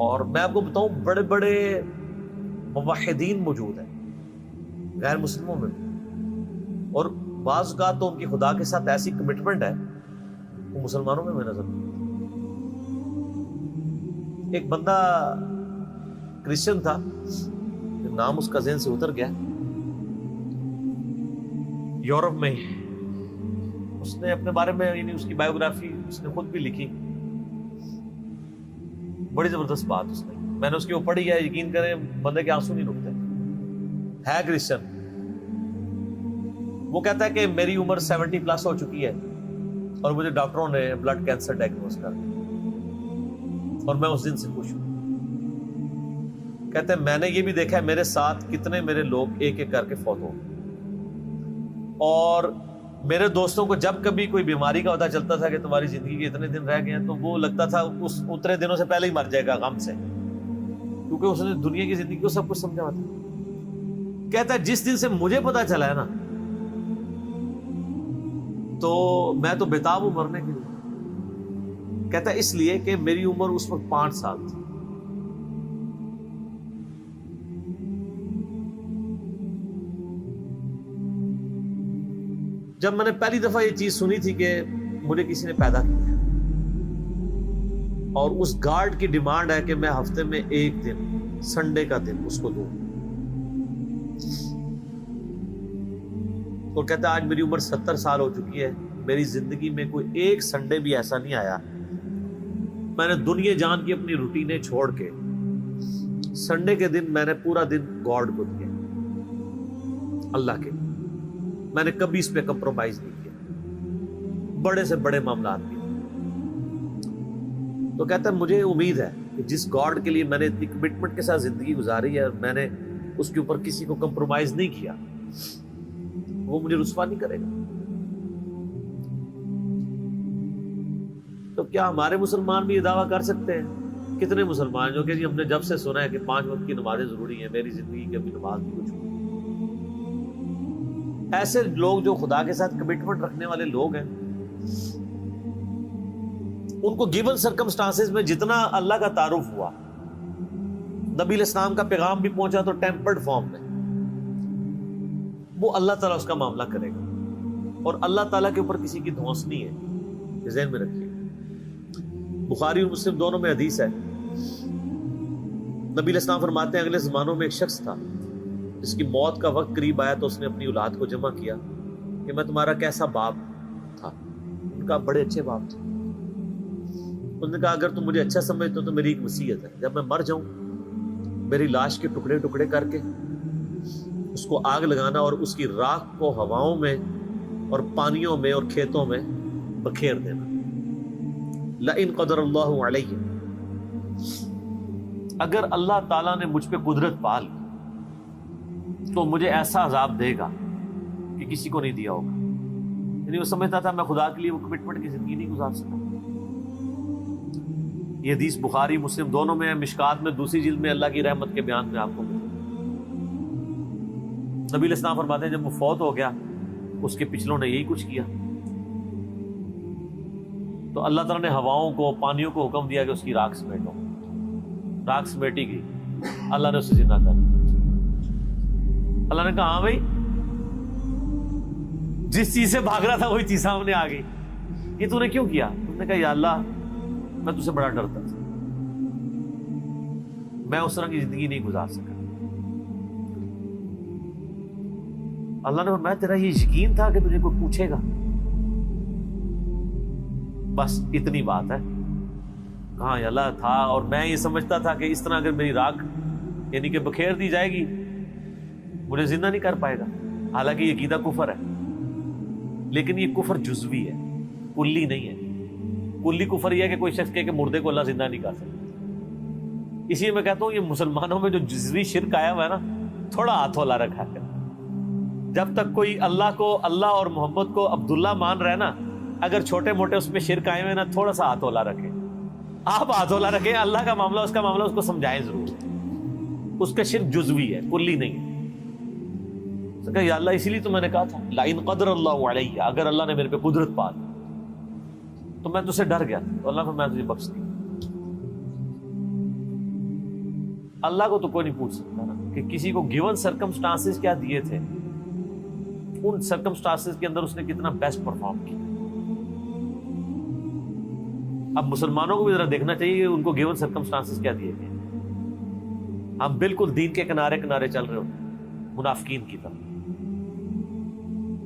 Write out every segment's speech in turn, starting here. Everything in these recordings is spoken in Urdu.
اور میں آپ کو بتاؤں بڑے بڑے موحدین موجود ہیں غیر مسلموں میں، اور بعض اوقات تو ان کی خدا کے ساتھ ایسی کمٹمنٹ ہے وہ مسلمانوں میں نظر نہیں۔ ایک بندہ کرسچن تھا، نام اس کا ذہن سے اتر گیا، یورپ میں ہی، اس نے اپنے بارے میں یعنی اس کی بایوگرافی اس نے خود بھی لکھی، بڑی زبردست بات اس نے، میں نے اس کے اوپر پڑھی ہے، یقین کریں بندے کے آنسو نہیں رکتے، ہے کرسچن۔ وہ کہتا ہے کہ میری عمر 70+ ہو چکی ہے اور مجھے ڈاکٹروں نے بلڈ کینسر ڈائگنوز کر دیا اور میں اس دن سے خوش ہوں۔ کہتے ہیں میں نے یہ بھی دیکھا ہے میرے ساتھ کتنے میرے لوگ ایک ایک کر کے فوت ہو گئے، اور میرے دوستوں کو جب کبھی کوئی بیماری کا پتہ چلتا تھا کہ تمہاری زندگی کے اتنے دن رہ گئے ہیں، تو وہ لگتا تھا اس اتنے دنوں سے پہلے ہی مر جائے گا غم سے، کیونکہ اس نے دنیا کی زندگی کو سب کچھ سمجھا تھا۔ کہتا ہے جس دن سے مجھے پتہ چلا ہے نا، تو میں تو بےتاب ہوں مرنے کے لیے۔ کہتا ہے اس لیے کہ میری عمر اس وقت 5 سال تھی۔ جب میں نے پہلی دفعہ یہ چیز سنی تھی کہ مجھے کسی نے پیدا کیا اور اس گارڈ کی ڈیمانڈ ہے کہ میں ہفتے میں ایک دن سنڈے کا دن اس کو دوں، اور کہتا ہے آج میری عمر 70 سال ہو چکی ہے، میری زندگی میں کوئی ایک سنڈے بھی ایسا نہیں آیا میں نے دنیا جان کی اپنی روٹینیں چھوڑ کے سنڈے کے دن میں نے پورا دن گاڈ کو دیا، اللہ کے، میں نے کبھی اس پہ کمپرومائز نہیں کیا، بڑے سے بڑے معاملات بھی۔ تو کہتا ہے مجھے امید ہے کہ جس گاڈ کے لیے میں نے اتنی کمٹمنٹ کے ساتھ زندگی گزاری ہے اور میں نے اس کے اوپر کسی کو کمپرومائز نہیں کیا، وہ مجھے رسوا نہیں کرے گا۔ تو کیا ہمارے مسلمان بھی یہ دعویٰ کر سکتے ہیں؟ کتنے مسلمان جو کہ جی ہم نے جب سے سنا ہے کہ 5 وقت کی نمازیں ضروری ہیں، میری زندگی کی ابھی نماز بھی کچھ ہوئی۔ ایسے لوگ جو خدا کے ساتھ کمٹمنٹ رکھنے والے لوگ ہیں، ان کو گیون سرکمسٹانسز میں جتنا اللہ کا تعارف ہوا، نبی علیہ السلام کا پیغام بھی پہنچا تو ٹیمپرڈ فارم میں، وہ اللہ تعالیٰ اس کا معاملہ کرے گا، اور اللہ تعالیٰ کے اوپر کسی کی دھونس نہیں ہے، یہ ذہن میں رکھیے۔ بخاری اور مسلم دونوں میں حدیث ہے، نبی علیہ السلام فرماتے ہیں اگلے زمانوں میں ایک شخص تھا جس کی موت کا وقت قریب آیا تو اس نے اپنی اولاد کو جمع کیا کہ میں تمہارا کیسا باپ تھا؟ ان کا بڑے اچھے باپ تھے۔ انہوں نے کہا اگر تم مجھے اچھا سمجھتے ہو تو میری ایک وصیت ہے، جب میں مر جاؤں میری لاش کے ٹکڑے ٹکڑے کر کے اس کو آگ لگانا اور اس کی راکھ کو ہواؤں میں اور پانیوں میں اور کھیتوں میں بکھیر دینا۔ لئن قدر اللہ علیہ، اگر اللہ تعالیٰ نے مجھ پہ قدرت پال تو مجھے ایسا عذاب دے گا کہ کسی کو نہیں دیا ہوگا۔ یعنی وہ سمجھتا تھا میں خدا کے لیے وہ کمٹمنٹ کی زندگی نہیں گزار سکا۔ یہ حدیث بخاری مسلم دونوں میں ہے، مشکات میں دوسری جلد میں اللہ کی رحمت کے بیان میں آپ کو ملے۔ نبی علیہ السلام فرماتے ہیں جب وہ فوت ہو گیا اس کے پچھلوں نے یہی کچھ کیا، تو اللہ تعالیٰ نے ہواؤں کو پانیوں کو حکم دیا کہ اس کی راکھ سمیٹو، راکھ سمیٹی گئی، اللہ نے اسے زندہ کر دیا۔ اللہ نے کہا ہاں بھائی، جس چیز سے بھاگ رہا تھا وہی چیز سامنے آ گئی، یہ تو نے کیوں کیا؟ اس نے کہا یا اللہ میں تجھ سے بڑا ڈرتا تھا، میں اس طرح کی زندگی نہیں گزار سکا۔ اللہ نے فرمایا تیرا یہ یقین تھا کہ تجھے کوئی پوچھے گا؟ بس اتنی بات ہے۔ کہاں یا اللہ تھا، اور میں یہ سمجھتا تھا کہ اس طرح اگر میری راکھ یعنی کہ بکھیر دی جائے گی مجھے زندہ نہیں کر پائے گا، حالانکہ یہ عقیدہ کفر ہے، لیکن یہ کفر جزوی ہے، کلی نہیں ہے۔ کلی کفر یہ ہے کہ کوئی شخص کہے کہ مردے کو اللہ زندہ نہیں کر سکتا۔ اسی لیے میں کہتا ہوں یہ مسلمانوں میں جو جزوی شرک آیا ہوا ہے نا، تھوڑا ہاتھ ہلا رکھا ہے۔ جب تک کوئی اللہ کو، اللہ اور محمد کو عبداللہ مان رہے نا، اگر چھوٹے موٹے اس میں شرک آئے ہوئے نا، تھوڑا سا ہاتھ ہلا رکھے، آپ ہاتھ ہلا رکھیں، اللہ کا معاملہ، اس کا معاملہ، اس کو سمجھائیں ضرور، اس کا شرک جزوی ہے، کلی نہیں ہے۔ کہ یا اللہ اسی لیے تو میں نے کہا تھا لئن قدر اللہ علیہ، اگر اللہ نے میرے پہ قدرت پال تو میں تجھ سے ڈر گیا، تو اللہ نے میں تجھے بخش دی۔ اللہ کو تو کوئی نہیں پوچھ سکتا نا کہ کسی کو گیون سرکمسٹانسز کیا دیے تھے, ان سرکمسٹانسز کے اندر اس نے کتنا بیسٹ پرفارم کیا. اب مسلمانوں کو بھی ذرا دیکھنا چاہیے کہ ان کو گیون سرکمسٹانسز کیا دیے گئے. ہم بالکل دین کے کنارے کنارے چل رہے ہوتے ہیں منافقین کی طرح.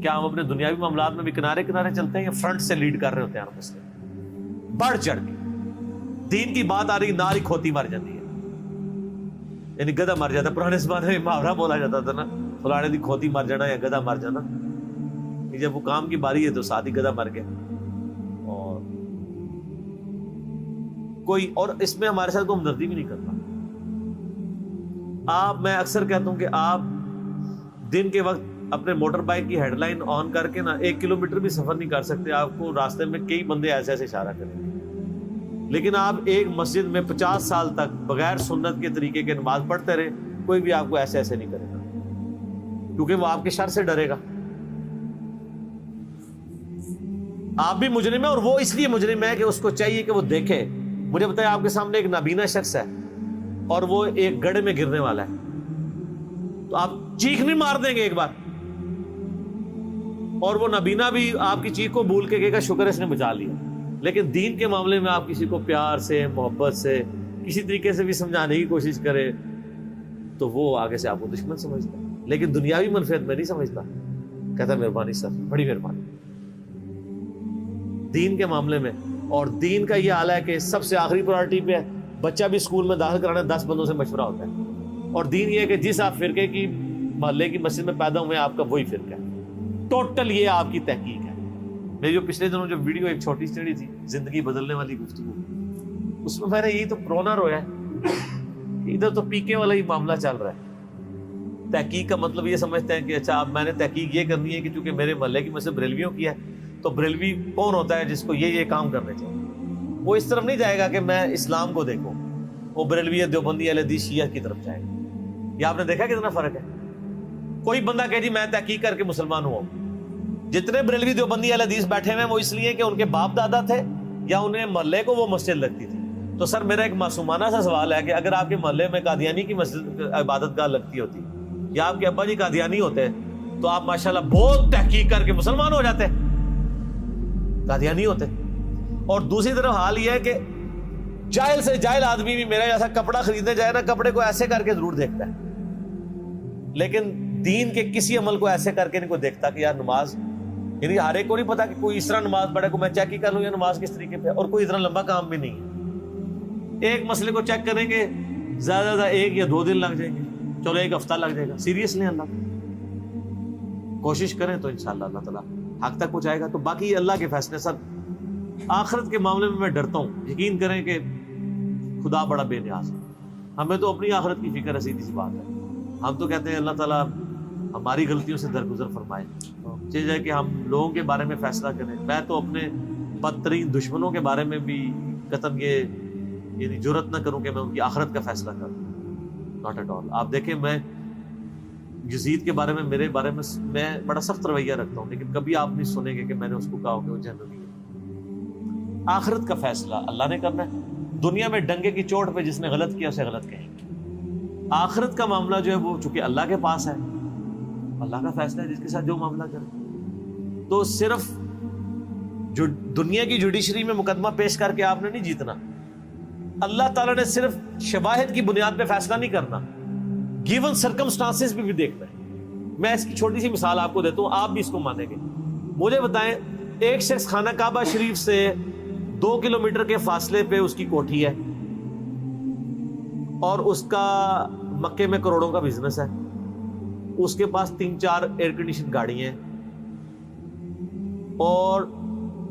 کیا ہم اپنے دنیاوی معاملات میں بھی کنارے کنارے چلتے ہیں یا فرنٹ سے لیڈ کر رہے ہوتے ہیں ہم مسلم؟ بڑھ چڑھ کے دین کی بات آ رہی, ناری کھوتی مر جاتی ہے, یعنی گدھا مر جاتا ہے. پرانے زمانے میں محاورہ بولا جاتا تھا نا, فلانے دی کھوتی مر جانا یا گدھا مر جانا. جب وہ کام کی باری ہے تو ساتھ ہی گدھا مر گیا. اور کوئی اور اس میں ہمارے ساتھ کوئی ہمدردی بھی نہیں کرتا. میں اکثر کہتا ہوں کہ آپ دن کے وقت اپنے موٹر بائک کی ہیڈ لائن آن کر کے نا 1 کلومیٹر بھی سفر نہیں کر سکتے. آپ کو راستے میں کئی بندے ایسے ایسے اشارہ کریں گے, لیکن آپ ایک مسجد میں 50 سال تک بغیر سنت کے طریقے کے نماز پڑھتے رہے, کوئی بھی آپ کو ایسے ایسے نہیں کرے گا, کیونکہ وہ آپ کے شر سے ڈرے گا. آپ بھی مجرم ہے, اور وہ اس لیے مجرم ہے کہ اس کو چاہیے کہ وہ دیکھے. مجھے بتائیں, آپ کے سامنے ایک نابینا شخص ہے اور وہ ایک گڑھے میں گرنے والا ہے, تو آپ چیخ نہیں مار دیں گے ایک بار؟ اور وہ نابینا بھی آپ کی چیخ کو بھول کے کہے گا شکر ہے اس نے بچا لیا. لیکن دین کے معاملے میں آپ کسی کو پیار سے, محبت سے, کسی طریقے سے بھی سمجھانے کی کوشش کرے تو وہ آگے سے آپ کو دشمن سمجھتا ہے, لیکن دنیاوی منفعت میں نہیں سمجھتا. کہتا مہربانی سر, بڑی مہربانی. دین کے معاملے میں, اور دین کا یہ حال ہے کہ سب سے آخری پرائرٹی پہ ہے. بچہ بھی اسکول میں داخل کرانا 10 بندوں سے مشورہ ہوتا ہے, اور دین یہ ہے کہ جس آپ فرقے کی محلے کی مسجد میں پیدا ہوئے ہیں آپ کا وہی فرقہ ہے. ٹوٹل یہ آپ کی تحقیق ہے. میری جو پچھلے دنوں جو ویڈیو ایک چھوٹی چڑی تھی, زندگی بدلنے والی گفتگو, اس میں نے یہی تو پرونا رویا ہے کہ ادھر تو پیکے والا ہی معاملہ چل رہا ہے. تحقیق کا مطلب یہ سمجھتے ہیں کہ اچھا اب میں نے تحقیق یہ کرنی ہے کہ چونکہ میرے محلے کی مسجد بریلویوں کی ہے تو بریلوی کون ہوتا ہے جس کو یہ کام کرنے چاہیے. وہ اس طرف نہیں جائے گا کہ میں اسلام کو دیکھوں, وہ بریلوی دیوبندی اہل حدیث شیعہ کی طرف جائے گا. یہ آپ نے دیکھا کتنا فرق ہے. کوئی بندہ کہ جی میں تحقیق کر کے مسلمان ہوا. جتنے بریلوی دیوبندی اہل حدیث بیٹھے ہوئے ہیں وہ اس لیے کہ ان کے باپ دادا تھے یا انہیں محلے کو وہ مسجد لگتی تھی. تو سر میرا ایک معصومانہ سا سوال ہے کہ اگر آپ کے محلے میں قادیانی کی مسجد عبادت گاہ لگتی ہوتی یا آپ کے ابا جی قادیانی ہوتے تو آپ ماشاءاللہ بہت تحقیق کر کے مسلمان ہو جاتے, قادیانی ہوتے. اور دوسری طرف حال یہ ہے کہ جاہل سے جاہل آدمی بھی میرا جیسا کپڑا خریدنے جائے نا, کپڑے کو ایسے کر کے ضرور دیکھتا ہے, لیکن دین کے کسی عمل کو ایسے کر کے نہیں کوئی دیکھتا کہ یار نماز, یعنی ہر ایک کو نہیں پتا کہ کوئی اس طرح نماز پڑھے کو میں چیک ہی کر لوں یا نماز کس طریقے پہ, اور کوئی اتنا لمبا کام بھی نہیں ہے. ایک مسئلے کو چیک کریں گے زیادہ زیادہ 1 یا 2 دن لگ جائیں گے, چلو 1 ہفتہ لگ جائے گا. سیریس لیں اللہ, کوشش کریں تو انشاءاللہ اللہ تعالیٰ حق تک پہنچائے گا. تو باقی اللہ کے فیصلے. سر آخرت کے معاملے میں ڈرتا ہوں, یقین کریں کہ خدا بڑا بے نیاز ہے. ہمیں تو اپنی آخرت کی فکر ہے, سیدھی سی بات ہے. ہم تو کہتے ہیں اللہ تعالیٰ ہماری غلطیوں سے درگزر فرمائے, چاہیے کہ ہم لوگوں کے بارے میں فیصلہ کریں. میں تو اپنے بدترین دشمنوں کے بارے میں بھی قطعاً یہ یعنی جرأت نہ کروں کہ میں ان کی آخرت کا فیصلہ کروں, ناٹ ایٹ آل. آپ دیکھیں میں یزید کے بارے میں, میرے بارے میں بڑا سخت رویہ رکھتا ہوں, لیکن کبھی آپ نہیں سنیں گے کہ میں نے اس کو کہا کہ وہ جہنمی ہے. آخرت کا فیصلہ اللہ نے کرنا ہے. دنیا میں ڈنگے کی چوٹ پہ جس نے غلط کیا اسے غلط کہیں گے. آخرت کا معاملہ جو ہے وہ چونکہ اللہ کے پاس ہے, اللہ کا فیصلہ ہے جس کے ساتھ جو معاملہ کرے. تو صرف جو دنیا کی جوڈیشری میں مقدمہ پیش کر کے آپ نے نہیں جیتنا. اللہ تعالیٰ نے صرف شواہد کی بنیاد پہ فیصلہ نہیں کرنا, گیون سرکمسٹانسز بھی دیکھنا ہے. میں اس کی چھوٹی سی مثال آپ کو دیتا ہوں, آپ بھی اس کو مانیں گے. مجھے بتائیں, ایک شخص خانہ کعبہ شریف سے 2 کلومیٹر کے فاصلے پہ اس کی کوٹھی ہے اور اس کا مکے میں کروڑوں کا بزنس ہے, اس کے پاس 3-4 ایئر کنڈیشن گاڑی ہیں, اور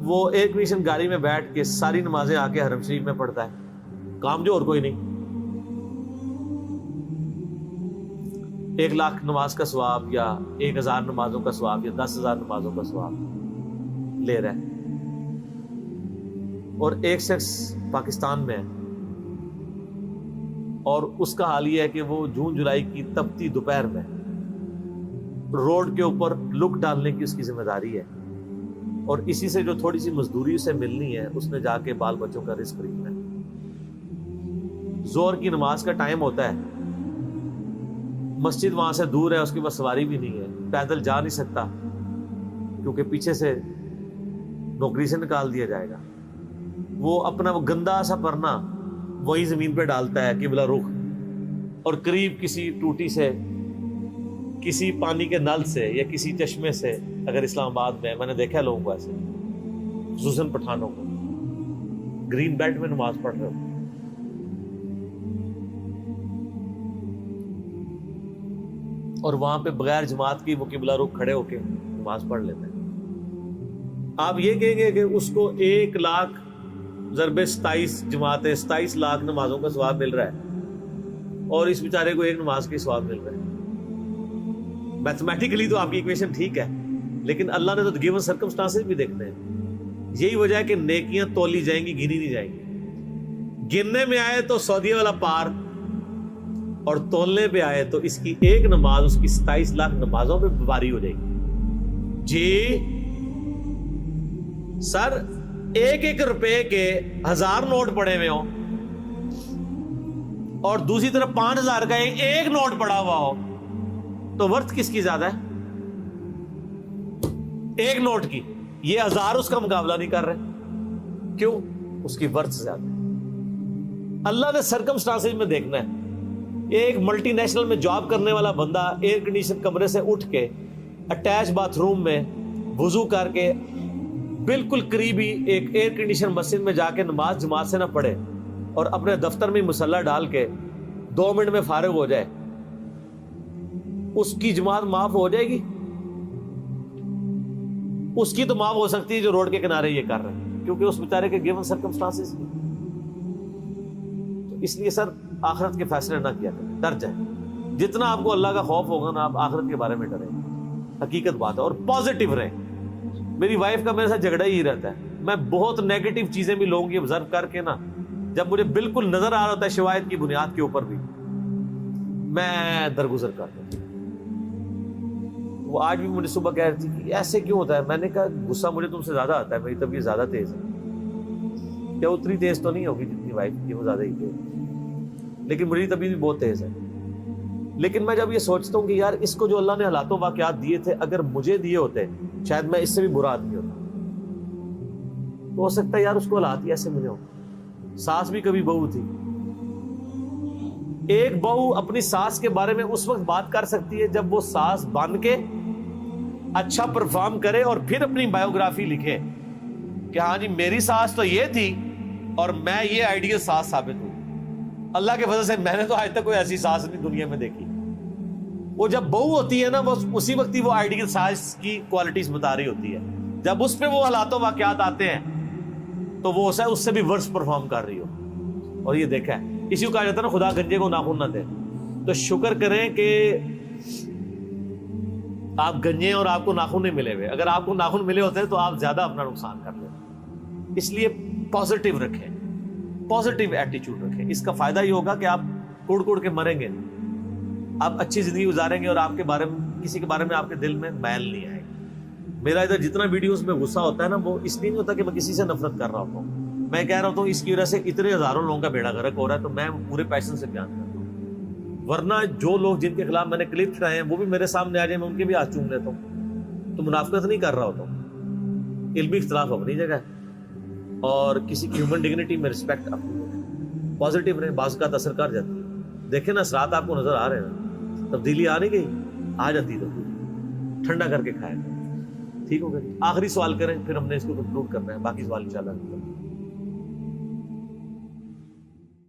وہ ایئر کنڈیشن گاڑی میں بیٹھ کے ساری نمازیں آ کے حرم شریف میں پڑھتا ہے. کام جو اور کوئی نہیں. 1 لاکھ نماز کا ثواب یا 1000 نمازوں کا ثواب یا 10,000 نمازوں کا ثواب لے رہا ہے. اور ایک شخص پاکستان میں ہے اور اس کا حال یہ ہے کہ وہ جون جولائی کی تپتی دوپہر میں روڈ کے اوپر لک ڈالنے کی اس کی ذمہ داری ہے, اور اسی سے جو تھوڑی سی مزدوری اسے ملنی ہے اس نے جا کے بال بچوں کا رزق خریدنا ہے. ظہر کی نماز کا ٹائم ہوتا ہے, مسجد وہاں سے دور ہے, اس کے پاس سواری بھی نہیں ہے, پیدل جا نہیں سکتا کیونکہ پیچھے سے نوکری سے نکال دیا جائے گا. وہ اپنا وہ گندا سا پرنا وہی زمین پہ ڈالتا ہے قبلہ رخ, اور قریب کسی ٹوٹی سے, کسی پانی کے نل سے یا kسی چشمے سے, اگر اسلام آباد میں نے دیکھا لوگوں کو ایسے, خصوصاً پٹھانوں کو, گرین بیلٹ میں نماز پڑھ رہے ہو. اور وہاں پہ بغیر جماعت کی وہ قبلہ رخ کھڑے ہو کے نماز پڑھ لیتے ہیں. آپ یہ کہیں گے کہ اس کو 1 لاکھ ضرب 27 جماعتیں 27 لاکھ نمازوں کا ثواب مل رہا ہے, اور اس بیچارے کو 1 نماز کی ثواب مل رہا ہے. میتھمیٹیکلی تو آپ کی ایکویشن ٹھیک ہے, لیکن اللہ نے تو گیون سرکمسٹانسز بھی دیکھنے ہیں. یہی وجہ ہے کہ نیکیاں تولی جائیں گی, گنی نہیں جائیں گی. گننے میں آئے تو سعودیہ والا پار, اور تولنے پہ آئے تو اس کی 1 نماز اس کی 27 لاکھ نمازوں پہ باری ہو جائے گی. جی سر, 1 روپے کے 1000 نوٹ پڑے ہوئے ہوں اور دوسری طرف 5000 کا ایک نوٹ پڑا ہوا ہو, تو ورتھ کس کی زیادہ ہے؟ 1 نوٹ کی. یہ 1000 اس کا مقابلہ نہیں کر رہے. کیوں؟ اس کی ورتھ زیادہ ہے. اللہ نے سرکمسٹانسز میں دیکھنا ہے. ایک ملٹی نیشنل میں جاب کرنے والا بندہ ایئر کنڈیشن کمرے سے اٹھ کے اٹیچ باتھ روم میں وضو کر کے بالکل قریبی ایک ایئر کنڈیشن مسجد میں جا کے نماز جماعت سے نہ پڑھے اور اپنے دفتر میں مصلی ڈال کے 2 منٹ میں فارغ ہو جائے, اس کی جماعت معاف ہو جائے گی؟ اس کی تو معاف ہو سکتی ہے جو روڈ کے کنارے یہ کر رہے ہیں, کیونکہ اس بیچارے کے گیون سرکمسٹانسز. تو اس لیے سر آخرت کے فیصلے نہ کیا کریں, ڈر جائیں. جتنا آپ کو اللہ کا خوف ہوگا نا, آپ آخرت کے بارے میں ڈریں. حقیقت بات ہے. اور پازیٹیو رہیں. میری وائف کا میرے ساتھ جھگڑا ہی رہتا ہے. میں بہت نیگیٹو چیزیں بھی لوگوں کی آبزرو کر کے نا, جب مجھے بالکل نظر آ رہا ہوتا ہے شواہد کی بنیاد کے اوپر بھی, میں درگزر کرتا ہوں. وہ آج بھی مجھے صبح کہہ رہی تھی کہ ایسے کیوں ہوتا ہے. میں نے کہا غصہ مجھے تم سے زیادہ آتا ہے, میری طبیعت زیادہ تیز ہے. کیا اتنی تیز تو نہیں ہوگی جتنی وائف کی, وہ زیادہ ہی تیز, لیکن میری طبیعت بھی بہت تیز ہے. لیکن میں جب یہ سوچتا ہوں کہ یار اس کو جو اللہ نے حالات و واقعات دیے تھے, اگر مجھے دیے ہوتے شاید میں اس سے بھی برا آدمی ہوتا. تو ہو سکتا ہے یار اس کو حالات ہی ایسے ملے ہوں. ساس بھی کبھی بہو تھی. ایک بہو اپنی ساس کے بارے میں اس وقت بات کر سکتی ہے جب وہ ساس بن کے اچھا پرفارم کرے اور پھر اپنی بایوگرافی لکھے کہ ہاں جی میری ساس تو یہ تھی اور میں یہ آئیڈیل ساس ثابت ہوں. اللہ کے فضل سے میں نے تو آج تک کوئی ایسی ساس نہیں دنیا میں دیکھی. وہ جب بہو ہوتی ہے نا, وہ اسی وقت ہی وہ آئیڈیل ساس کی کوالٹیز بتا رہی ہوتی ہے. جب اس پہ وہ حالات و واقعات آتے ہیں تو وہ اس سے بھی ورس پرفارم کر رہی ہو. اور یہ دیکھا ہے, اسی کو کہا جاتا ہے نا خدا گنجے کو ناخن نہ دے. تو شکر کریں کہ آپ گنجے اور آپ کو ناخن نہیں ملے ہوئے. اگر آپ کو ناخن ملے ہوتے تو آپ زیادہ اپنا نقصان کر لیتے. اس لیے پازیٹیو رکھیں, پازیٹیو ایٹیچیوڈ رکھیں. اس کا فائدہ یہ ہوگا کہ آپ کوڑ کوڑ کے مریں گے, آپ اچھی زندگی گزاریں گے, اور آپ کے بارے میں کسی کے بارے میں آپ کے دل میں میل نہیں آئے گا. میرا ادھر جتنا ویڈیوز میں غصہ ہوتا ہے نا, وہ اس لیے نہیں ہوتا کہ میں کسی سے نفرت کر رہا ہوتا ہوں. میں کہہ رہا ہوں اس کی وجہ سے اتنے ہزاروں لوگوں کا بیڑا غرق ہو رہا ہے, تو میں پورے پیشن سے بیان کرتا ہوں. ورنہ جو لوگ جن کے خلاف میں نے کلپ چڑھائے ہیں وہ بھی میرے سامنے آ جائیں, میں ان کے بھی ہاتھ چوم لیتا ہوں. تو منافقت نہیں کر رہا ہوتا ہوں. علمی اختلاف اپنی جگہ, اور کسی کی ہیومن ڈگنیٹی میں رسپیکٹ اپنی جگہ. پازیٹیو رہیں, بعض کا اثر کر جاتی ہے. دیکھیں نا اثرات آپ کو نظر آ رہے ہیں, تبدیلی آ نہیں گئی, آ جاتی تبدیلی. ٹھنڈا کر کے کھائیں. ٹھیک ہو گیا. آخری سوال کریں, پھر ہم نے اس کو کنکلوڈ کرنا ہے. باقی سوال انشاءاللہ